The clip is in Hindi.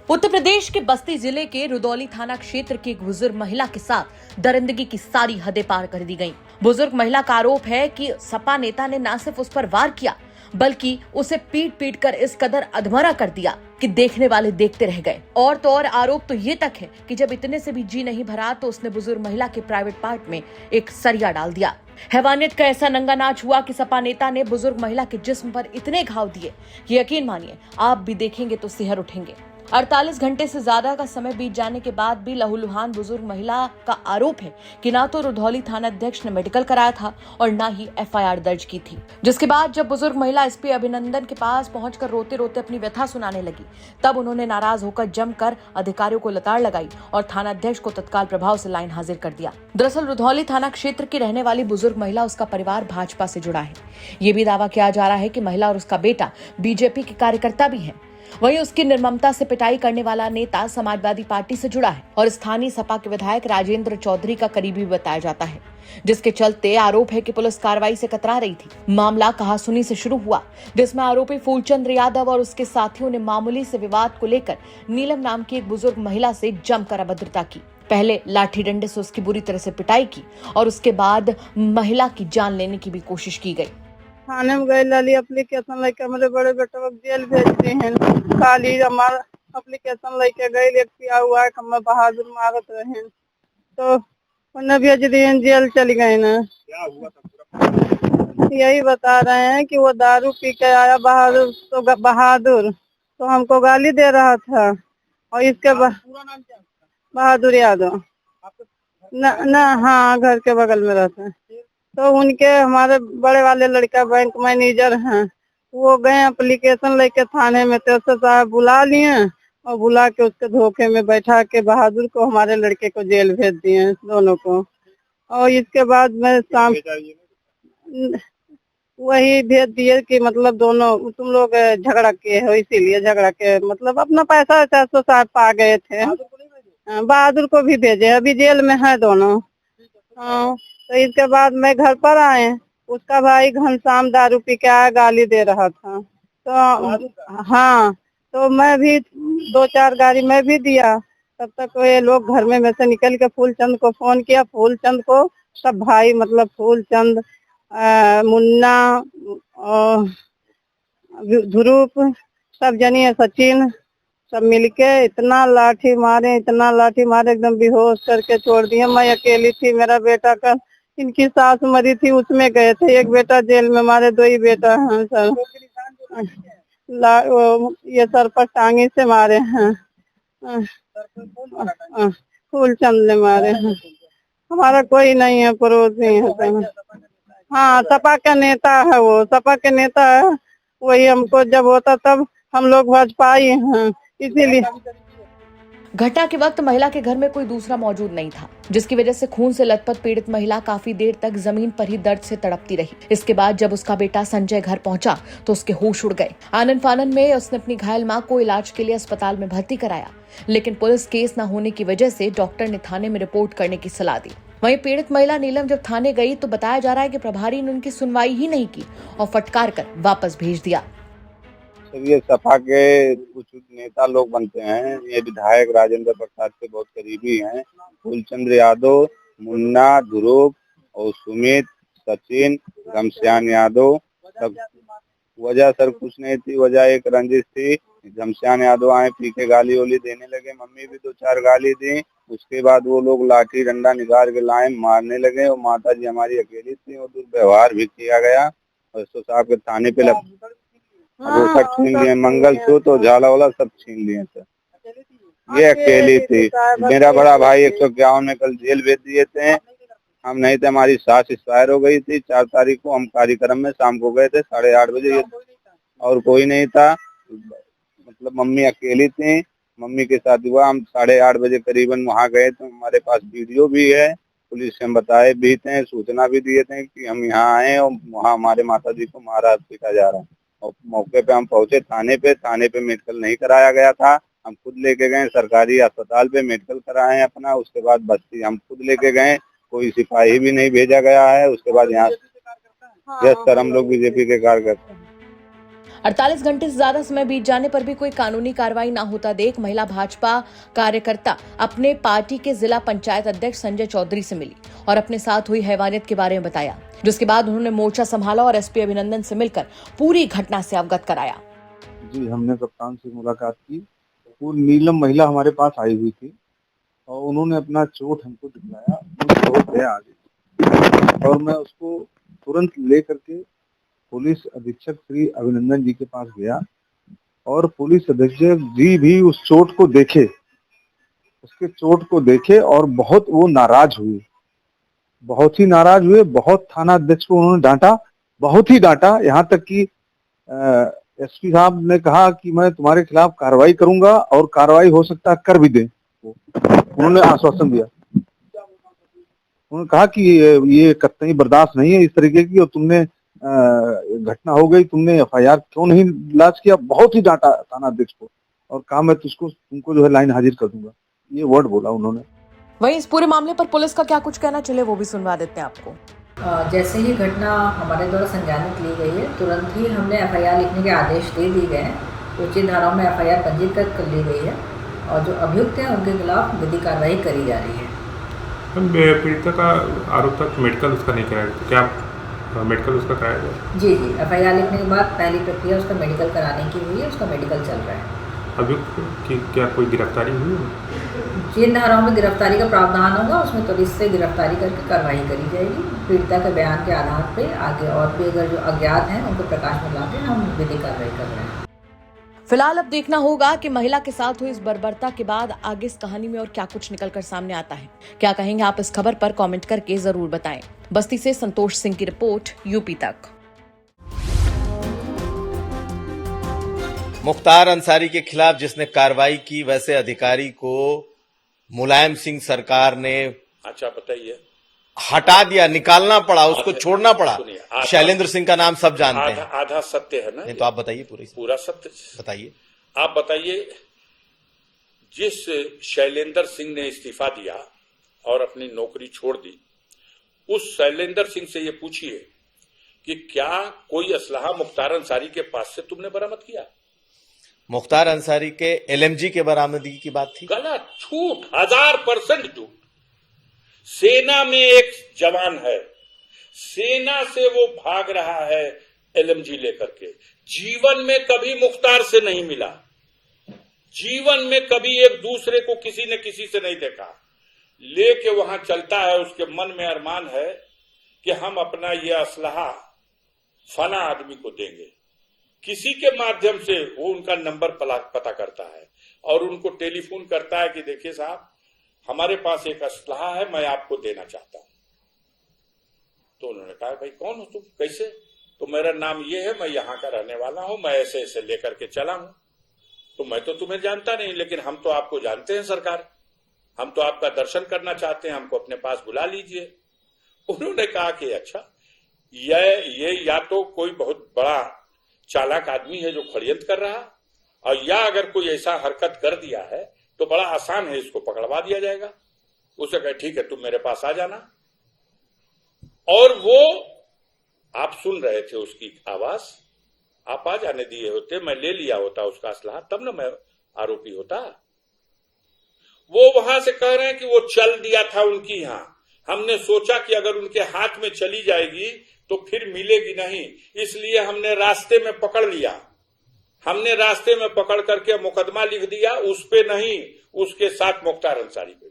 उत्तर प्रदेश के बस्ती जिले के रुदौली थाना क्षेत्र की एक बुजुर्ग महिला के साथ दरिंदगी की सारी हदें पार कर दी गईं। बुजुर्ग महिला का आरोप है कि सपा नेता ने न सिर्फ उस पर वार किया बल्कि उसे पीट पीट कर इस कदर अधमरा कर दिया कि देखने वाले देखते रह गए। और तो और आरोप तो ये तक है कि जब इतने से भी जी नहीं भरा तो उसने बुजुर्ग महिला के प्राइवेट पार्ट में एक सरिया डाल दिया। हैवानियत का ऐसा नंगा नाच हुआ कि सपा नेता ने बुजुर्ग महिला के जिस्म पर इतने घाव दिए, ये यकीन मानिए आप भी देखेंगे तो सिहर उठेंगे। 48 घंटे से ज्यादा का समय बीत जाने के बाद भी लहूलुहान बुजुर्ग महिला का आरोप है कि ना तो रुधौली थाना अध्यक्ष ने मेडिकल कराया था और ना ही एफआईआर दर्ज की थी। जिसके बाद जब बुजुर्ग महिला एसपी अभिनंदन के पास पहुंचकर रोते रोते अपनी व्यथा सुनाने लगी, तब उन्होंने नाराज होकर जमकर अधिकारियों को लताड़ लगाई और थाना अध्यक्ष को तत्काल प्रभाव से लाइन हाजिर कर दिया। दरअसल रुधौली थाना क्षेत्र की रहने वाली बुजुर्ग महिला, उसका परिवार भाजपा से जुड़ा है। ये भी दावा किया जा रहा है कि महिला और उसका बेटा बीजेपी के कार्यकर्ता भी हैं। वहीं उसकी निर्ममता से पिटाई करने वाला नेता समाजवादी पार्टी से जुड़ा है और स्थानीय सपा के विधायक राजेंद्र चौधरी का करीबी बताया जाता है, जिसके चलते आरोप है कि पुलिस कार्रवाई से कतरा रही थी। मामला कहासुनी से शुरू हुआ, जिसमें आरोपी फूलचंद यादव और उसके साथियों ने मामूली से विवाद को लेकर नीलम नाम की एक बुजुर्ग महिला से जमकर अभद्रता की। पहले लाठी डंडे से उसकी बुरी तरह से पिटाई की और उसके बाद महिला की जान लेने की भी कोशिश की गई। थाने में गए लाली एप्लीकेशन लेके हमारे बड़े बेटे को जेल भेज दी हैं। खाली हमारा एप्लीकेशन लेके गए, एक पिया हुआ है हम बहादुर मारत रहे तो उन्हें भेज दिए, जेल चली गए ना। यही बता रहे हैं कि वो दारू पी के आया बहादुर तो हमको गाली दे रहा था और इसके बहादुर यादव न हाँ, घर के बगल में रहता है। तो उनके हमारे बड़े वाले लड़का बैंक मैनेजर हैं, वो गए एप्लीकेशन लेके थाने में, तो साहब बुला लिए और बुला के उसके धोखे में बैठा के बहादुर को हमारे लड़के को जेल भेज दिए दोनों को। और इसके बाद में शाम वही भेज दिए कि मतलब दोनों तुम लोग झगड़ा किए हो, इसीलिए झगड़ा के मतलब अपना पैसा 460 पा गए थे। बहादुर को भी भेजे, अभी जेल में है दोनों। हाँ, तो इसके बाद मैं घर पर आए, उसका भाई घनश्याम दारू पी के आया, गाली दे रहा था। तो हाँ, तो मैं भी 2-4 गाड़ी मैं भी दिया। तब तक ये लोग घर में से निकल के फूलचंद को फोन किया, फूलचंद को सब भाई मतलब फूलचंद, मुन्ना और ध्रुव सब जनी, सचिन सब मिलके इतना लाठी मारे एकदम बेहोश करके छोड़ दिए। मैं अकेली थी, मेरा बेटा का इनकी सास मरी थी उसमें गए थे, एक बेटा जेल में, हमारे 2 ही बेटा हैं सर। ये सर पर टांगी से मारे हैं, फूलचंद ने मारे हैं। हमारा कोई नहीं है, पड़ोसी है सर। हाँ, सपा का नेता है, वो सपा के नेता है। वही हमको जब होता तब हम लोग भाजपा ही हैं, इसीलिए। घटना के वक्त महिला के घर में कोई दूसरा मौजूद नहीं था, जिसकी वजह से खून से लथपथ पीड़ित महिला काफी देर तक जमीन पर ही दर्द से तड़पती रही। इसके बाद जब उसका बेटा संजय घर पहुंचा तो उसके होश उड़ गए। आनन फानन में उसने अपनी घायल मां को इलाज के लिए अस्पताल में भर्ती कराया, लेकिन पुलिस केस न होने की वजह से डॉक्टर ने थाने में रिपोर्ट करने की सलाह दी। वहीं पीड़ित महिला नीलम जब थाने गई तो बताया जा रहा है कि प्रभारी ने उनकी सुनवाई ही नहीं की और फटकार कर वापस भेज दिया। ये सपा के कुछ नेता लोग बनते हैं, ये विधायक राजेंद्र प्रसाद के बहुत करीबी हैं। फूलचंद यादव, मुन्ना, ध्रुव और सुमित, सचिन, घनश्याम यादव, सब वजह सर कुछ नहीं थी। वजह एक रंजिश थी। घनश्याम यादव आए, पी के गाली वाली देने लगे, मम्मी भी 2-4 गाली दी। उसके बाद वो लोग लाठी डंडा निकाल के लाए, मारने लगे और माता जी हमारी अकेली थी और दुर्व्यवहार भी किया गया और साहब के थाने पे वो सब छीन लिए, मंगलसूत्र और झाला वाला सब छीन लिए सर। ये अकेली थी। मेरा बड़ा भाई 151 में कल जेल भेज दिए थे, हम नहीं थे। हमारी सास एक्सपायर हो गई थी 4 तारीख को। हम कार्यक्रम में शाम को गए थे 8:30 बजे और कोई नहीं था, मतलब मम्मी अकेली थी। मम्मी के साथ हुआ, हम 8:30 बजे करीबन वहाँ गए तो हमारे पास वीडियो भी है, पुलिस से हम बताए भी थे, सूचना भी दिए थे कि हम यहाँ आए और वहाँ हमारे माता जी को मारा पीटा जा रहा है। और मौके पे हम पहुंचे थाने पे मेडिकल नहीं कराया गया था, हम खुद लेके गए सरकारी अस्पताल पे मेडिकल कराए अपना। उसके बाद बस्ती हम खुद लेके गए, कोई सिपाही भी नहीं भेजा गया है। उसके बाद यहाँ यस सर, हम लोग बीजेपी के कार्यकर्ता हैं। 48 घंटे से ज्यादा समय बीत जाने पर भी कोई कानूनी कार्रवाई न होता देख महिला भाजपा कार्यकर्ता अपने पार्टी के जिला पंचायत अध्यक्ष संजय चौधरी से मिली और अपने साथ हुई हैवानियत के बारे में बताया, जिसके बाद उन्होंने मोर्चा संभाला और एसपी अभिनंदन से मिलकर पूरी घटना से अवगत कराया। जी, हमने कप्तान से मुलाकात की। वो नीलम महिला हमारे पास आई हुई थी और उन्होंने अपना चोट हमको दिखलाया, चोट है आगे, और मैं उसको तुरंत ले करके पुलिस अधीक्षक श्री अभिनंदन जी के पास गया और पुलिस अधीक्षक जी भी उस चोट को देखे, उसके चोट को देखे और बहुत वो नाराज हुए, बहुत ही नाराज हुए। बहुत थाना अध्यक्ष को उन्होंने डांटा, बहुत ही डांटा, यहाँ तक कि एसपी साहब ने कहा कि मैं तुम्हारे खिलाफ कार्रवाई करूंगा और कार्रवाई हो सकता है कर भी दें। उन्होंने आश्वासन दिया, उन्होंने कहा कि ये कतई बर्दाश्त नहीं है इस तरीके की, और तुमने घटना हो गई, तुमने एफआईआर क्यों नहीं लॉन्च किया। बहुत ही डांटा थाना अध्यक्ष को और कहा मैं तुमको जो है लाइन हाजिर कर दूंगा, ये वर्ड बोला उन्होंने। वहीं इस पूरे मामले पर पुलिस का क्या कुछ कहना, चले वो भी सुनवा देते हैं आपको। जैसे ही घटना हमारे द्वारा संज्ञानित ली गई है, तुरंत ही हमने एफआईआर लिखने के आदेश दे दिए गए हैं। उचित धाराओं में एफआईआर पंजीकृत कर ली गई है और जो अभियुक्त हैं उनके खिलाफ विधिक कार्रवाई करी जा रही है। पीड़िता का आरोप तक मेडिकल उसका नहीं कराया, तो क्या मेडिकल उसका कराया गया? जी, एफआईआर लिखने के बाद पहली प्रक्रिया उसका मेडिकल कराने की हुई है, उसका मेडिकल चल रहा है। अभियुक्त की क्या कोई गिरफ्तारी हुई है? जिन धाराओं में गिरफ्तारी का प्रावधान होगा उसमें त्वरित से गिरफ्तारी करके कार्रवाई करी जाएगी। पीड़िता के बयान के आधार पर आगे और भी अगर जो अज्ञात हैं उनको प्रकाश में लाके हम विधिक कार्रवाई कर रहे हैं। फिलहाल अब देखना होगा कि महिला के साथ हुई इस बर्बरता के बाद आगे इस कहानी में और क्या कुछ निकलकर सामने आता है। क्या कहेंगे आप इस खबर पर कमेंट करके जरूर बताएं। बस्ती से संतोष सिंह की रिपोर्ट, यूपी तक। मुख्तार अंसारी के खिलाफ जिसने कार्रवाई की, वैसे अधिकारी को मुलायम सिंह सरकार ने अच्छा बताइए हटा दिया, निकालना पड़ा, उसको छोड़ना पड़ा। शैलेंद्र सिंह का नाम सब जानते हैं। आधा सत्य है ना? नहीं तो आप बताइए पूरा सत्य बताइए। आप बताइए, जिस शैलेंद्र सिंह ने इस्तीफा दिया और अपनी नौकरी छोड़ दी, उस शैलेंद्र सिंह से ये पूछिए कि क्या कोई असलहा मुख्तार अंसारी के पास से तुमने बरामद किया? मुख्तार अंसारी के एलएमजी के बरामदगी की बात थी। गलत, झूठ, 1000% झूठ। सेना में एक जवान है, सेना से वो भाग रहा है एलएमजी लेकर के। जीवन में कभी मुख्तार से नहीं मिला, जीवन में कभी एक दूसरे को किसी ने किसी से नहीं देखा, लेके वहां चलता है। उसके मन में अरमान है कि हम अपना ये असलहा फला आदमी को देंगे। किसी के माध्यम से वो उनका नंबर पता करता है और उनको टेलीफोन करता है कि देखिए साहब, हमारे पास एक असलहा है, मैं आपको देना चाहता हूं। तो उन्होंने कहा भाई कौन हो तुम, कैसे? तो मेरा नाम ये है, मैं यहां का रहने वाला हूं, मैं ऐसे ऐसे लेकर के चला हूं। तो मैं तो तुम्हें जानता नहीं, लेकिन हम तो आपको जानते हैं सरकार, हम तो आपका दर्शन करना चाहते हैं, हमको अपने पास बुला लीजिए। उन्होंने कहा कि अच्छा, ये या तो कोई बहुत बड़ा चालाक आदमी है जो षड्यंत्र कर रहा, और या अगर कोई ऐसा हरकत कर दिया है तो बड़ा आसान है, इसको पकड़वा दिया जाएगा। उसे कहे ठीक है, तुम मेरे पास आ जाना। और वो आप सुन रहे थे उसकी आवाज, आप आ जाने दिए होते, मैं ले लिया होता उसका असलहा, तब ना मैं आरोपी होता। वो वहां से कह रहे हैं कि वो चल दिया था उनकी यहां, हमने सोचा कि अगर उनके हाथ में चली जाएगी तो फिर मिलेगी नहीं, इसलिए हमने रास्ते में पकड़ लिया। हमने रास्ते में पकड़ करके मुकदमा लिख दिया, उस पे नहीं, उसके साथ मुख्तार अंसारी पे।